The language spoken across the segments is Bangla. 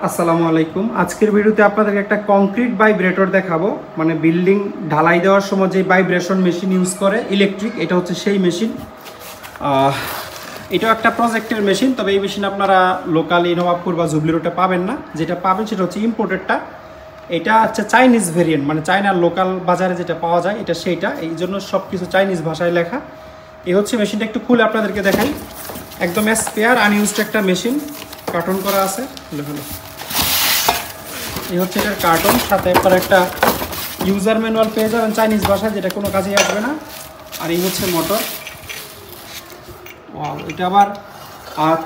আসসালামু আলাইকুম। আজকের ভিডিওতে আপনাদেরকে একটা কংক্রিট ভাইব্রেটর দেখাবো, মানে বিল্ডিং ঢালাই দেওয়ার সময় যে ভাইব্রেশন মেশিন ইউজ করে ইলেকট্রিক, এটা হচ্ছে সেই মেশিন। এটাও একটা প্রজেক্টের মেশিন, তবে এই মেশিন আপনারা লোকালি নবাবপুর বা জুবলি রোডে পাবেন না। যেটা পাবেন সেটা হচ্ছে ইম্পোর্টেডটা। এটা হচ্ছে চাইনিজ ভেরিয়েন্ট, মানে চায়নার লোকাল বাজারে যেটা পাওয়া যায় এটা সেইটা, এই জন্য সব কিছু চাইনিজ ভাষায় লেখা। এই হচ্ছে মেশিনটা, একটু খুলে আপনাদেরকে দেখাই। একদম স্পেয়ার আনইউজড একটা মেশিন, কার্টন করা আছে। এই হচ্ছে এটার কার্টন, সাথে আপনার একটা ইউজার ম্যানুয়াল পেয়ে যাবেন চাইনিজ ভাষায়, যেটা কোনো কাজেই আসবে না। আর এই হচ্ছে মোটর। এটা আবার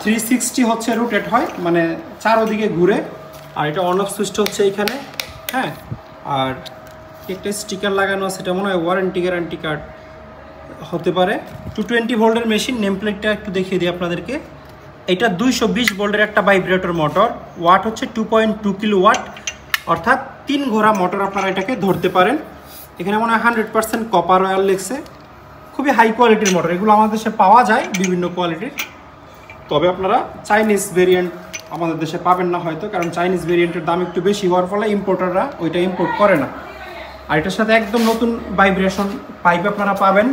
360 হচ্ছে রোটেট হয়, মানে চারোদিকে ঘুরে। আর এটা অন অফ সুইচটা হচ্ছে এইখানে, হ্যাঁ। আর একটা স্টিকার লাগানো আছে, সেটা মনে হয় ওয়ারেন্টি গ্যারান্টি কার্ড হতে পারে। 220 ভোল্টের মেশিন। নেম প্লেটটা একটু দেখিয়ে দিই আপনাদেরকে। এটা 220 ভোল্টের একটা ভাইব্রেটর মোটর। ওয়াট হচ্ছে 2.2 কিলো ওয়াট, অর্থাৎ 3 ঘোড়া মোটর আপনারা এটাকে ধরতে পারেন। এখানে মনে হয় 100% কপার অয়েল লেগছে। খুবই হাই কোয়ালিটির মোটর, এগুলো আমাদের দেশে পাওয়া যায় বিভিন্ন কোয়ালিটির। তবে আপনারা চাইনিজ ভেরিয়েন্ট আমাদের দেশে পাবেন না হয়তো, কারণ চাইনিজ ভেরিয়েন্টের দাম একটু বেশি হওয়ার ফলে ইম্পোর্টাররা ওইটা ইম্পোর্ট করে না। আর এটার সাথে একদম নতুন ভাইব্রেশন পাইপ আপনারা পাবেন।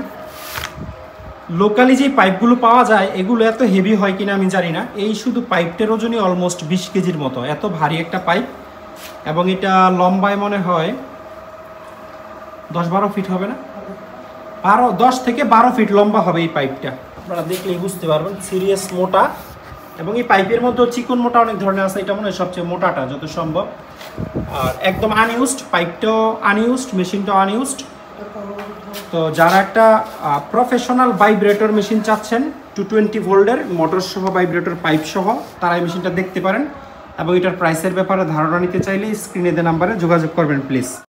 লোকালি যে পাইপগুলো পাওয়া যায় এগুলো এত হেভি হয় কিনা আমি জানি না। এই শুধু পাইপটার ওজনই অলমোস্ট 20 কেজির মতো, এত ভারী একটা পাইপ। এবং এটা লম্বায় মনে হয় 10-12 ফিট হবে না, 10 থেকে 12 ফিট লম্বা হবে এই পাইপটা। আপনারা দেখলেই বুঝতে পারবেন, সিরিয়াস মোটা। এবং এই পাইপের মধ্যে চিকন মোটা অনেক ধরনের আছে, এটা মনে হয় সবচেয়ে মোটাটা যত সম্ভব। আর একদম আনইউজড, পাইপটাও আনইউজড, মেশিনটাও আনইউজড। তো যারা একটা প্রফেশনাল ভাইব্রেটর মেশিন চাচ্ছেন 220 ভোল্টের মোটর সহ ভাইব্রেটর পাইপ সহ, তারা এই মেশিনটা দেখতে পারেন। এবং এটার প্রাইসের ব্যাপারে ধারণা নিতে চাইলে স্ক্রিনে দেওয়া নাম্বারে যোগাযোগ করবেন প্লিজ।